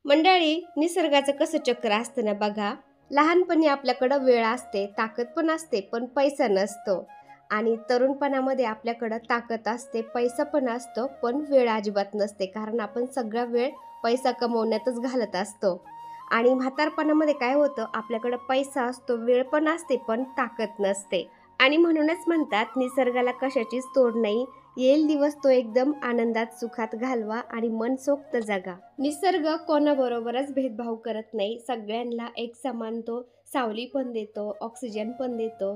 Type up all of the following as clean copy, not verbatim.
मंडळी, निसर्गाचं कसं चक्र असतं ना बघा. लहानपणी आपल्याकडं वेळ असते, ताकद पण असते, पण पैसा नसतो. आणि तरुणपणामध्ये आपल्याकडं ताकद असते, पैसा पण असतो, पण वेळ अजिबात नसते. कारण आपण सगळा वेळ पैसा कमवण्यातच घालत असतो. आणि म्हातारपणामध्ये काय होतं, आपल्याकडं पैसा असतो, वेळ पण असते, पण ताकद नसते. आणि म्हणूनच म्हणतात, निसर्गाला कशाचीच तोड नाही. येईल दिवस तो एकदम आनंदात सुखात घालवा आणि मनसोक्त जगा. निसर्ग कोणाबरोबरच भेदभाव करत नाही. सगळ्यांना एक समान तो सावली पण देतो, ऑक्सिजन पण देतो.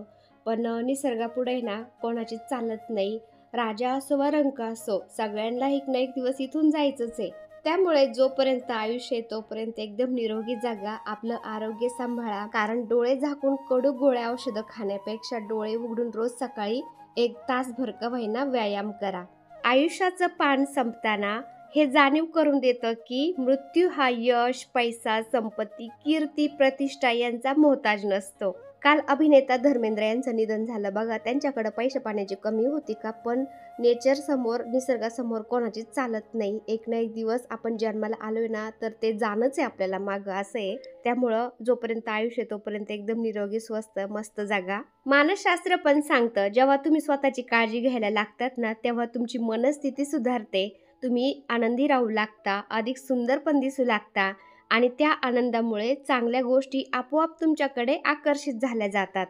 पण निसर्गापुढे ना कोणाची चालत नाही. राजा असो वा रंक असो, सगळ्यांना एक ना एक दिवस इथून जायचंच आहे. त्यामुळे जोपर्यंत आयुष्य आहे तोपर्यंत एकदम निरोगी जगा, आपलं आरोग्य सांभाळा. कारण डोळे झाकून कडू गोळ्या औषधं खाण्यापेक्षा डोळे उघडून रोज सकाळी 1 तासभर का होईना व्यायाम करा. आयुष्याचं पान संपताना हे जाणीव करून देतं की मृत्यू हा यश, पैसा, संपत्ती, कीर्ती, प्रतिष्ठा यांचा मोहताज नसतो. काल अभिनेता धर्मेंद्र यांचं निधन झालं बघा. त्यांच्याकडे पैसे पाण्याची कमी होती का, पण नेचर समोर, निसर्गासमोर कोणाचीच चालत नाही. एक ना एक दिवस आपण जन्माला आलोय ना, तर ते जाणंच आहे आपल्याला मागं, असं आहे. त्यामुळं जोपर्यंत आयुष्य तोपर्यंत एकदम निरोगी, स्वस्त, मस्त जागा. मानसशास्त्र पण सांगतं, जेव्हा तुम्ही स्वतःची काळजी घ्यायला लागतात ना, तेव्हा तुमची मनस्थिती सुधारते. तुम्ही आनंदी राहू लागता, अधिक सुंदर पण दिसू लागता आणि त्या आनंदामुळे चांगल्या गोष्टी आपोआप तुमच्याकडे आकर्षित झाल्या जातात.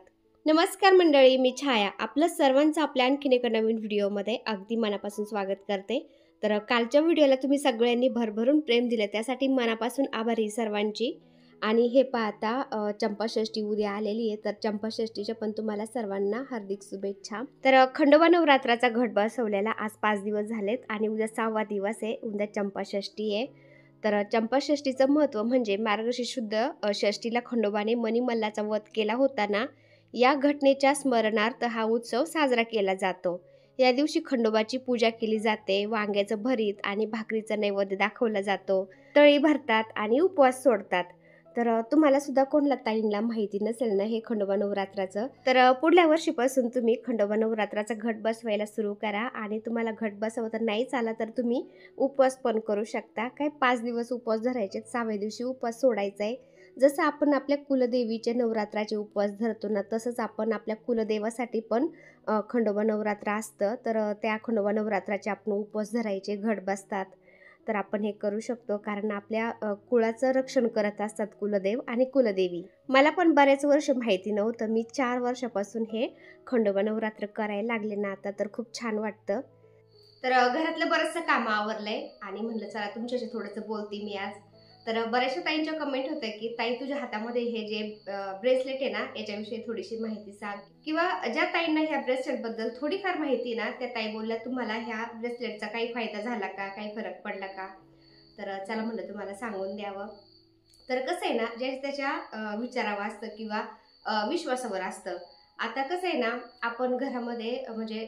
नमस्कार मंडळी, मी छाया. आपलं सर्वांचं आपल्या आणखीन एका नवीन व्हिडिओमध्ये अगदी मनापासून स्वागत करते. तर कालच्या व्हिडिओला तुम्ही सगळ्यांनी भरभरून प्रेम दिलं, त्यासाठी मनापासून आभारी सर्वांची. आणि हे पाहता चंपाषष्ठी उद्या आलेली आहे, तर चंपाषष्ठीच्या पण तुम्हाला सर्वांना हार्दिक शुभेच्छा. तर खंडोबा नवरात्राचा घट बसवलेला आज 5 दिवस झालेत आणि उद्या 6वा दिवस आहे. उद्या चंपाषष्ठी आहे. तर चंपाषष्ठीचं महत्त्व म्हणजे मार्गशीर्ष शुद्ध षष्ठीला खंडोबाने मणिमल्लाचा वध केला होता ना, या घटनेच्या स्मरणार्थ हा उत्सव साजरा केला जातो. या दिवशी खंडोबाची पूजा केली जाते, वांग्याचं भरीत आणि भाकरीचा नैवेद्य दाखवला जातो, तळी भरतात आणि उपवास सोडतात. तर तुम्हाला सुद्धा कोणला ताईंना माहिती नसेल ना हे खंडोबा नवरात्राचं, तर पुढल्या वर्षीपासून तुम्ही खंडोबा नवरात्राचा घट बसवायला सुरू करा. आणि तुम्हाला घट बसवता नाहीच आला तर तुम्ही उपवास पण करू शकता. काय 5 दिवस उपवास धरायचे, 6व्या दिवशी उपवास सोडायचा आहे. जसं आपण आपल्या कुलदेवीचे नवरात्राचे उपवास धरतो ना, तसंच आपण आपल्या कुलदेवासाठी पण खंडोबा नवरात्र असतं. तर त्या खंडोबा नवरात्राचे आपण उपवास धरायचे, घट बसतात. तर आपण हे करू शकतो, कारण आपल्या कुळाचं रक्षण करत असतात कुलदेव आणि कुलदेवी. मला पण बरेच वर्ष माहिती नव्हतं. मी 4 वर्षापासून हे खंडोबा नवरात्र करायला लागले ना आता, तर खूप छान वाटतं. तर घरातलं बरंचसं कामं आवरलंय आणि म्हणलं चला तुमच्याशी थोडंसं बोलते मी आज. तर बऱ्याचशा ताईंच्या कमेंट होत्या की ताई तुझ्या हातामध्ये हे जे ब्रेसलेट आहे ना, याच्याविषयी थोडीशी माहिती सांग. किंवा ज्या ताईंना ह्या ब्रेसलेट बद्दल थोडीफार माहिती ना, त्या ताई बोलल्या तुम्हाला ह्या ब्रेसलेटचा काही फायदा झाला का, काही फरक पडला का. तर चला म्हणलं तुम्हाला सांगून द्यावं. तर कसं आहे ना, ज्याच्या त्याच्या विचारावं असतं किंवा विश्वासावर असतं. आता कसं आहे ना, आपण घरामध्ये म्हणजे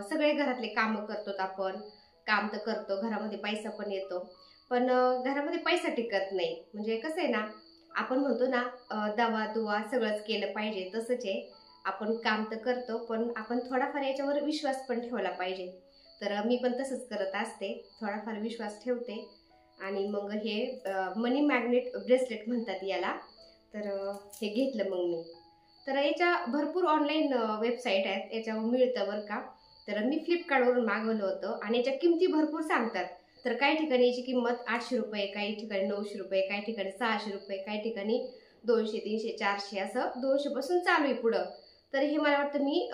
सगळे घरातले कामं करतो, आपण काम तर करतो, घरामध्ये पैसा पण येतो, पण घरामध्ये पैसा टिकत नाही. म्हणजे कसं आहे ना, आपण म्हणतो ना दवा दुवा सगळंच केलं पाहिजे, तसंच आहे. आपण काम तर करतो, पण आपण थोडाफार याच्यावर विश्वास पण ठेवला पाहिजे. तर मी पण तसंच करत असते, थोडाफार विश्वास ठेवते. आणि मग हे मनी मॅग्नेट ब्रेसलेट म्हणतात याला. तर हे घेतलं मग मी. तर याच्या भरपूर ऑनलाईन वेबसाईट आहेत, याच्यावर मिळतं बरं का. तर मी फ्लिपकार्टवरून मागवलं होतं आणि याच्या किमती भरपूर सांगतात. तर काही ठिकाणी याची किंमत 800 रुपये, काही ठिकाणी 900 रुपये, काही ठिकाणी 600 रुपये, काही ठिकाणी 200, 300, 400 असं 200 पासून चालू आहे पुढं. तर हे मला वाटतं मी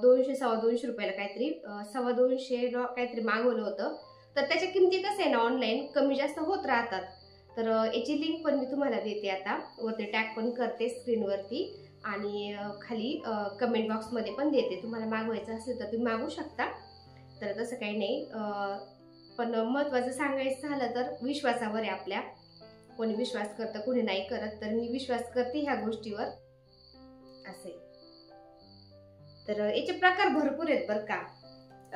200 250 रुपयाला काहीतरी 250 काहीतरी मागवलं होतं. तर त्याच्या किमती कसं आहे ना, ऑनलाईन कमी जास्त होत राहतात. तर याची लिंक पण मी तुम्हाला देते, आता वरती टॅग पण करते स्क्रीनवरती आणि खाली कमेंट बॉक्समध्ये पण देते. तुम्हाला मागवायचं असेल तर तुम्ही मागवू शकता. तर तसं काही नाही, पण महत्त्वाचं सांगायचं झालं तर विश्वासावर आहे आपल्या. कोणी विश्वास करतं, कोणी नाही करत. तर मी विश्वास करते ह्या गोष्टीवर असे. तर याचे प्रकार भरपूर आहेत बरं का.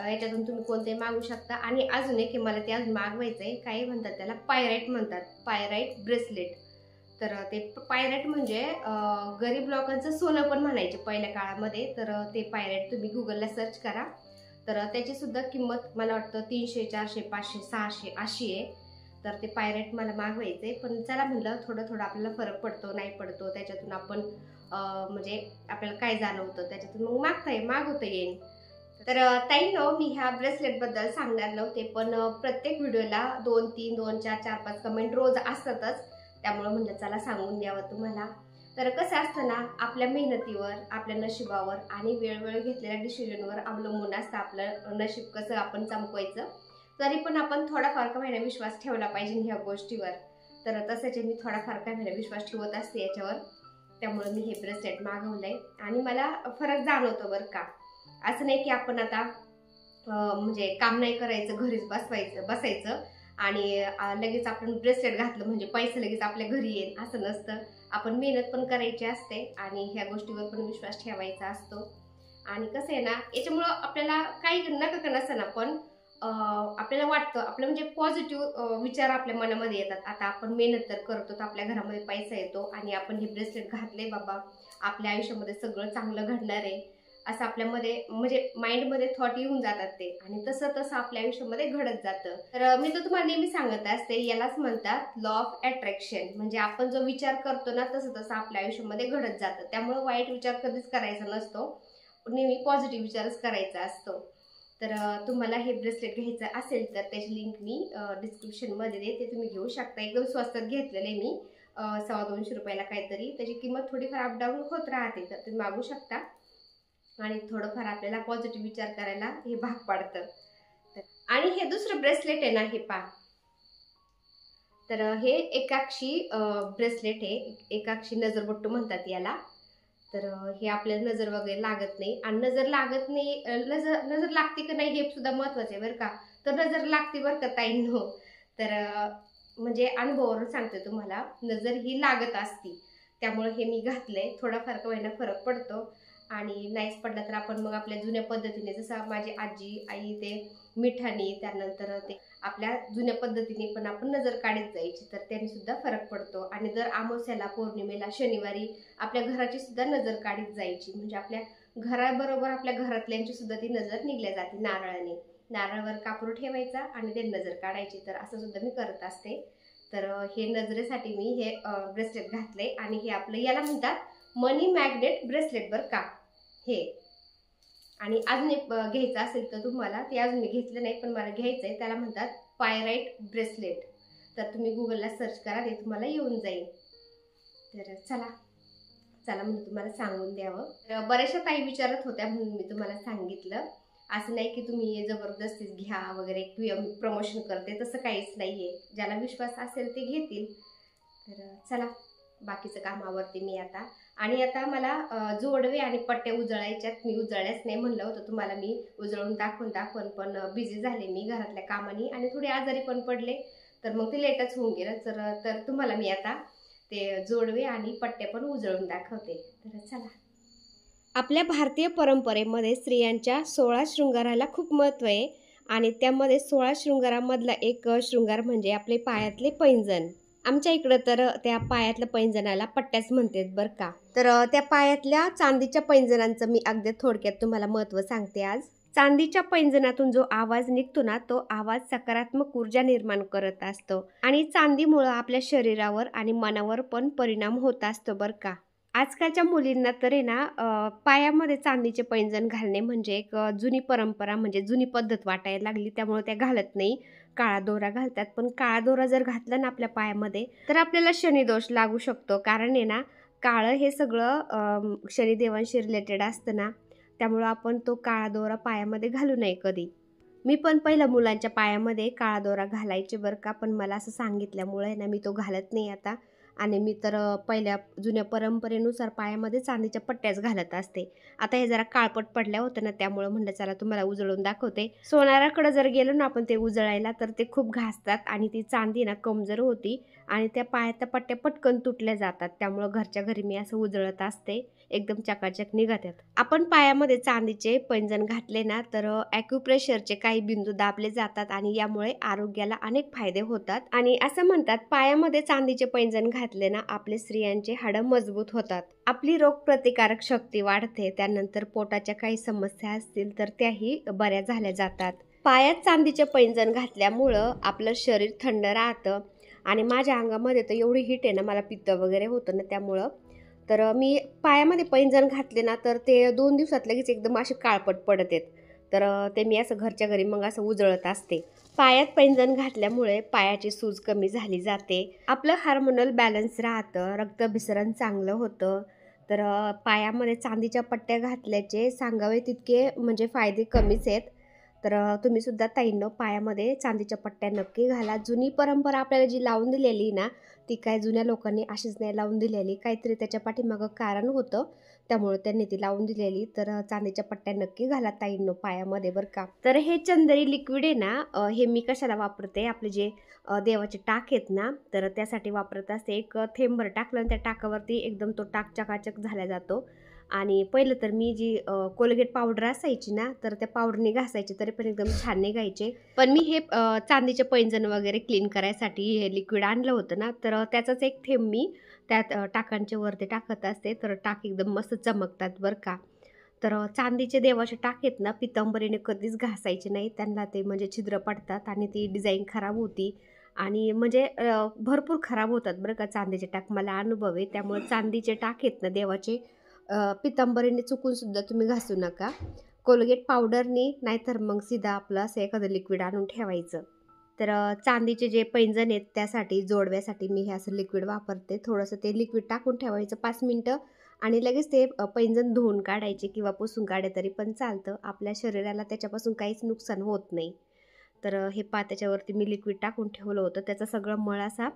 याच्यातून तुम्ही कोणते मागवू शकता. आणि अजून एक मला ते अजून मागवायचंय, काय म्हणतात त्याला, पायराईट म्हणतात, पायराईट ब्रेसलेट. तर ते पायराईट म्हणजे गरीब लोकांचं सोनं पण म्हणायचे पहिल्या काळामध्ये. तर ते पायराईट तुम्ही गुगलला सर्च करा. तर त्याची सुद्धा किंमत मला वाटतं 300, 400, 500, 600 अशी आहे. तर ते पायरेट मला मागवायचे, पण चला म्हणलं थोडं थोडं आपल्याला फरक पडतो नाही पडतो त्याच्यातून आपण म्हणजे आपल्याला काय जाणवतं त्याच्यातून मग मागवता येईल. तर ताईंनो, मी ह्या ब्रेसलेटबद्दल सांगणार नव्हते, पण प्रत्येक व्हिडिओला 2-3, 2-4, 4-5 कमेंट रोज असतातच, त्यामुळे म्हणलं चला सांगून द्यावं तुम्हाला. तर कसं असतं ना, आपल्या मेहनतीवर, आपल्या नशिबावर आणि वेळोवेळी घेतलेल्या डिसिजनवर अवलंबून असतं आपलं नशीब कसं आपण चमकवायचं. तरी पण आपण थोडाफार का होईना विश्वास ठेवला पाहिजे ह्या गोष्टीवर. तर तसंच मी थोडाफार का होईना विश्वास ठेवत असते याच्यावर, त्यामुळे मी हे ब्रेसलेट मागवलंय आणि मला फरक जाणवतो बरं का. असं नाही की आपण आता म्हणजे काम नाही करायचं, घरीच बसायचं आणि लगेच आपण ब्रेसलेट घातलं म्हणजे पैसे लगेच आपल्या घरी येईल, असं नसतं. आपण मेहनत पण करायची असते आणि ह्या गोष्टीवर पण विश्वास ठेवायचा असतो. आणि कसं आहे ना, याच्यामुळं आपल्याला काही नका का नसताना पण आपल्याला वाटतं, आपलं म्हणजे पॉझिटिव्ह विचार आपल्या मनामध्ये येतात. आता आपण मेहनत तर करतो, तर आपल्या घरामध्ये पैसा येतो आणि आपण हे ब्रेसलेट घातले बाबा, आपल्या आयुष्यामध्ये सगळं चांगलं घडणार आहे असं आपल्यामध्ये म्हणजे माइंडमध्ये थॉट येऊन जातात ते, आणि तसं तसं आपल्या आयुष्यामध्ये घडत जातं. तर मी तर तुम्हाला नेहमी सांगत असते, यालाच म्हणतात लॉ ऑफ अट्रॅक्शन. म्हणजे आपण जो विचार करतो ना, तसं तसं आपल्या आयुष्यामध्ये घडत जातं. त्यामुळे वाईट विचार कधीच करायचा नसतो, नेहमी पॉझिटिव्ह विचारच करायचा असतो. तर तुम्हाला हे ब्रेसलेट घ्यायचं असेल तर त्याची लिंक मी डिस्क्रिप्शनमध्ये देते, तुम्ही घेऊ शकता. एकदम स्वस्तात घेतलेलं आहे मी, 250 रुपयाला काहीतरी. त्याची किंमत थोडीफार अपडाऊन होत राहते, तर तुम्ही मागू शकता आणि थोडंफार आपल्याला पॉझिटिव्ह विचार करायला हे भाग पाडतं. आणि हे दुसरं ब्रेसलेट आहे ना, हे पहा. तर हे एकाक्षी ब्रेसलेट आहे, एकाक्षी नजरबट्टू म्हणतात याला. तर हे आपल्याला नजर वगैरे लागत नाही, आणि नजर लागत नाही, नजर लागते का नाही हे सुद्धा महत्वाचं आहे बरं का. तर नजर लागते बरं का ताईंनो. तर म्हणजे अनुभवावरून सांगते तुम्हाला, नजर ही लागत असती, त्यामुळे हे मी घातलंय. थोडाफार का होईना फरक पडतो, आणि नाहीच पडला तर आपण मग आपल्या जुन्या पद्धतीने, जसं माझी आजी आई ते मिठाने, त्यानंतर ते आपल्या जुन्या पद्धतीने पण आपण नजर काढत जायची, तर त्याने सुद्धा फरक पडतो. आणि दर अमावस्याला, पौर्णिमेला, शनिवारी आपल्या घराची सुद्धा नजर काढत जायची, म्हणजे आपल्या घराबरोबर आपल्या घरातल्यांची सुद्धा ती नजर निघल्या जाते. नारळाने, नारळावर कापूर ठेवायचा आणि ते नजर काढायची. तर असं सुद्धा मी करत असते. तर हे नजरेसाठी मी हे ब्रेसलेट घातले, आणि हे आपलं याला म्हणतात मनी मॅग्नेट ब्रेसलेट बरं का हे. आणि अजून एक घ्यायचं असेल तर तुम्हाला, ते अजून मी घेतलं नाही पण मला घ्यायचं आहे, त्याला म्हणतात पायराइट ब्रेसलेट. तर तुम्ही गुगलला सर्च करा, ते तुम्हाला येऊन जाईल. तर चला म्हणजे तुम्हाला सांगून द्यावं. तर बऱ्याचशा ताई विचारत होत्या म्हणून मी तुम्हाला सांगितलं. असं नाही की तुम्ही जबरदस्तीच घ्या वगैरे, किंवा मी प्रमोशन करते, तसं काहीच नाहीये. ज्याला विश्वास असेल ते घेतील. तर चला बाकीचं काम आवरते मी आता. आणि आता मला जोडवे आणि पट्ट्या उजळायच्यात. मी उजळल्याच नाही, म्हणलं होतं तुम्हाला मी उजळून दाखवून पण बिझी झाले मी घरातल्या कामाने, आणि थोडे आजारी पण पडले, तर मग ते लेटच होऊन गेलं. तर तुम्हाला मी आता ते जोडवे आणि पट्ट्या पण उजळून दाखवते. तर चला. आपल्या भारतीय परंपरेमध्ये स्त्रियांच्या 16 शृंगाराला खूप महत्त्व आहे, आणि त्यामध्ये 16 शृंगारामधला एक शृंगार म्हणजे आपले पायातले पैंजण. आमच्या इकडं तर त्या पायातल्या पैंजणाला पट्ट्याच म्हणतात बरं का. तर त्या पायातल्या चांदीच्या पैंजणांचं मी अगदी थोडक्यात तुम्हाला महत्त्व सांगते आज. चांदीच्या पैंजणातून जो आवाज निघतो ना, तो आवाज सकारात्मक ऊर्जा निर्माण करत असतो, आणि चांदीमुळं आपल्या शरीरावर आणि मनावर पण परिणाम होत असतो बरं का. आजकालच्या मुलींना तर आहे ना, पायामध्ये चांदीचे पैंजण घालणे म्हणजे एक जुनी परंपरा, म्हणजे जुनी पद्धत वाटायला लागली, त्यामुळे त्या घालत नाही. काळा दोरा घालतात, पण काळा दोरा जर घातला ना आपल्या पायामध्ये, तर आपल्याला शनिदोष लागू शकतो. कारण आहे ना, काळं हे सगळं शनिदेवांशी रिलेटेड असतं ना, त्यामुळं आपण तो काळा दोरा पायामध्ये घालू नये कधी. मी पण पहिलं मुलांच्या पायामध्ये काळा दोरा घालायचे बरं का, पण मला असं सांगितल्यामुळे ना मी तो घालत नाही आता. आणि मी तर पहिल्या जुन्या परंपरेनुसार पायामध्ये चांदीच्या पट्ट्याच घालत असते. आता हे जरा काळपट पडल्या होत्या ना, त्यामुळे म्हणलं चला तुम्हाला उजळून दाखवते. सोनाराकडे जर गेलो ना आपण ते उजळायला, तर ते खूप घासतात, आणि ती चांदी ना कमजोर होती, आणि त्या पायाच्या पट्ट्या पटकन तुटल्या जातात. त्यामुळं घरच्या घरी मी असं उजळत असते, एकदम चकाचक निघतात. आपण पायामध्ये चांदीचे पैंजण घातले ना, तर ॲक्युप्रेशरचे काही बिंदू दाबले जातात, आणि यामुळे आरोग्याला अनेक फायदे होतात. आणि असं म्हणतात, पायामध्ये चांदीचे पैंजण घातले ना, आपले स्त्रियांचे हाडं मजबूत होतात, आपली रोगप्रतिकारक शक्ती वाढते, त्यानंतर पोटाच्या काही समस्या असतील तर त्याही बऱ्या झाल्या जातात. पायात चांदीचे पैंजण घातल्यामुळं आपलं शरीर थंड राहतं आणि माझ्या अंगामध्ये तर एवढी हीट आहे ना, मला पित्त वगैरे होतं ना त्यामुळं. तर मी पायामध्ये पैंजण घातले ना तर ते 2 दिवसात लगेच एकदम असे काळपट पडत आहेत. तर ते मी असं घरच्या घरी मग असं उजळत असते. पायात पैंजण घातल्यामुळे पायाची सूज कमी झाली जाते. आपलं हार्मोनल बॅलन्स राहतं, रक्तभिसरण चांगलं होतं. तर पायामध्ये चांदीच्या पट्ट्या घातल्याचे सांगावे तितके म्हणजे फायदे कमीच आहेत. तर तुम्ही सुद्धा ताईंनो पायामध्ये चांदीच्या पट्ट्या नक्की घाला. जुनी परंपरा आपल्याला जी लावून दिलेली ना, ती काय जुन्या लोकांनी अशीच नाही लावून दिलेली. काहीतरी त्याच्या पाठीमागं कारण होतं, त्यामुळे त्यांनी ती लावून दिलेली. तर चांदीच्या पट्ट्या नक्की घाला ताईंनो पायामध्ये बरं का. तर हे चंदेरी लिक्विड आहे ना, हे मी कशाला वापरते, आपले जे देवाचे टाक आहेत ना, तर त्यासाठी वापरत असते. एक थेंबभर टाकलं आणि त्या टाकावरती एकदम तो टाक चकाचक झाला जातो. आणि पहिलं तर मी जी कोलगेट पावडर असायची ना, तर त्या पावडरने घासायचे तरी पण एकदम छान निघायचे. पण मी हे चांदीचे पैंजण वगैरे क्लीन करायसाठी हे लिक्विड आणलं होतं ना, तर त्याचाच एक थेंब मी त्यात टाकांच्या वरती टाकत असते. तर टाक एकदम मस्त चमकतात बरं का. तर चांदीचे देवाचे टाक आहेत ना, पितांबरीने कधीच घासायचे नाही. त्यांना ते म्हणजे छिद्र पडतात आणि ती डिझाईन खराब होती आणि म्हणजे भरपूर खराब होतात बरं का चांदीचे टाक. मला अनुभव आहे. त्यामुळे चांदीचे टाक आहेत ना देवाचे, पितांबरीने चुकूनसुद्धा तुम्ही घासू नका. कोलगेट पावडरनी नाहीतर मग सीधा आपलं असं एखादं लिक्विड आणून ठेवायचं. तर चांदीचे जे पैंजण आहेत त्यासाठी जोडव्यासाठी मी हे असं लिक्विड वापरते. थोडंसं ते लिक्विड टाकून ठेवायचं 5 मिनिटं आणि लगेच ते पैंजण धुवून काढायचे किंवा पुसून काढले तरी पण चालतं. आपल्या शरीराला त्याच्यापासून काहीच नुकसान होत नाही. तर हे त्याच्यावरती मी लिक्विड टाकून ठेवलं होतं. त्याचा सगळं मळ असा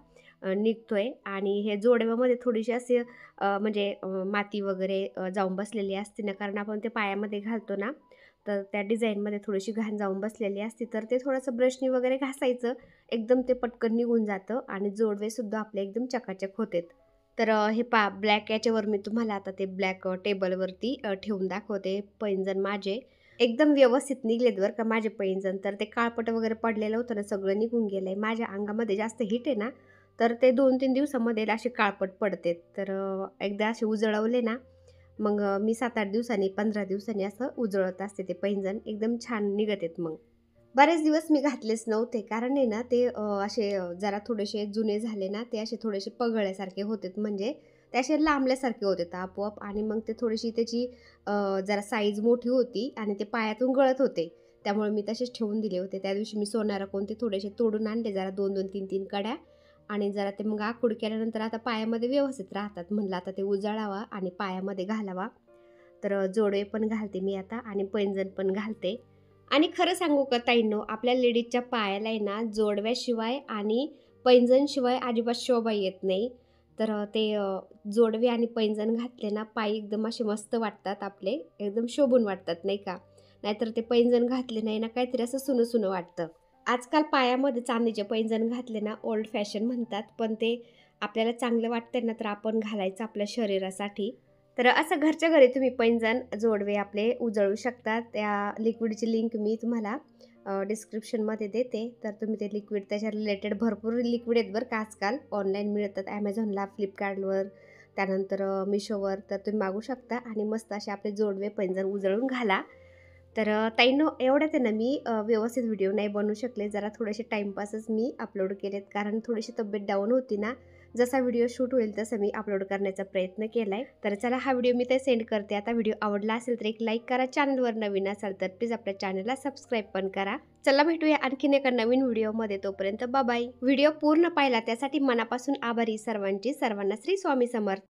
निघतोय आणि हे जोडव्यामध्ये थोडीशी असे म्हणजे माती वगैरे जाऊन बसलेली असते ना, कारण आपण ते पायामध्ये घालतो ना, तर त्या डिझाईनमध्ये थोडीशी घाण जाऊन बसलेली असते. तर ते थोडंसं ब्रशनी वगैरे घासायचं, एकदम ते पटकन निघून जातं आणि जोडवेसुद्धा आपले एकदम चकाचक होतात. तर हे ब्लॅक याच्यावर मी तुम्हाला आता ते ब्लॅक टेबलवरती ठेवून दाखवते पैंजण माझे. एकदम व्यवस्थित निघलेत बरं का माझे पैंजण. तर ते काळपट वगैरे पडलेलं होतं ना, सगळं निघून गेलं आहे. माझ्या अंगामध्ये जास्त हीट आहे ना, तर ते 2-3 दिवसामध्ये असे काळपट पडतात. तर एकदा असे उजळवले ना, मग मी 7-8 दिवसांनी 15 दिवसांनी असं उजळत असते ते पैंजण. एकदम छान निघत आहेत मग. बरेच दिवस मी घातलेच नव्हते कारण आहे ना ते असे जरा थोडेसे जुने झाले ना, ते असे थोडेसे पगळल्यासारखे होतात, म्हणजे ते असे लांबल्यासारखे होते आपोआप आणि मग ते थोडीशी त्याची जरा साईज मोठी होती आणि ते पायातून गळत होते. त्यामुळे मी तसेच ठेवून दिले होते. त्या दिवशी मी सोनारा कोणते थोडेसे तोडून आणले जरा 2-2, 3-3 कड्या आणि जरा ते मग आखूड केल्यानंतर आता पायामध्ये व्यवस्थित राहतात. म्हणलं आता ते उजळावा आणि पायामध्ये घालावा. तर जोडवे पण घालते मी आता आणि पैंजण पण घालते. आणि खरं सांगू का ताईंनो, आपल्या लेडीजच्या पायाला आहे ना जोडव्याशिवाय आणि पैंजणशिवाय अजिबात शोभा येत नाही. तर ते जोडवे आणि पैंजण घातले ना, पाय एकदम असे मस्त वाटतात आपले, एकदम शोभून वाटतात नाही का. नाहीतर ते पैंजण घातले नाही ना, काहीतरी असं सुनं-सुनं वाटतं. आजकाल पायामध्ये चांदीचे पैंजण घातले ना, ओल्ड फॅशन म्हणतात, पण ते आपल्याला चांगलं वाटतं ना, तर आपण घालायचं आपल्या शरीरासाठी. तर असं घरच्या घरी तुम्ही पैंजण, जोडवे आपले उजळू शकता. त्या लिक्विडची लिंक मी तुम्हाला डिस्क्रिप्शनमध्ये देते. तर तुम्ही ते लिक्विड, त्याच्या रिलेटेड भरपूर लिक्विड आहेत बरं का आजकाल ऑनलाईन मिळतात. Amazonला, Flipkartवर, त्यानंतर मिशोवर. तर तुम्ही मागवू शकता आणि मस्त असे आपले जोडवे, पैंजण उजळून घाला. तर ताईंनो, एवढ्यात आहे ना मी व्यवस्थित व्हिडिओ नाही बनवू शकले. जरा थोडेसे टाईमपासच मी अपलोड केलेत, कारण थोडीशी तब्येत डाऊन होती ना. जसा व्हिडिओ शूट होईल तसं मी अपलोड करण्याचा प्रयत्न केला आहे. तर चला, हा व्हिडिओ मी ते सेंड करते. आता व्हिडिओ आवडला असेल तर एक लाईक करा. चॅनलवर नवीन असाल तर प्लीज आपल्या चॅनलला सबस्क्राईब पण करा. चला, भेटूया आणखीन एका नवीन व्हिडिओमध्ये. तोपर्यंत बाय. व्हिडिओ पूर्ण पाहिला त्यासाठी मनापासून आभारी सर्वांची. सर्वांना श्री स्वामी समर्थ.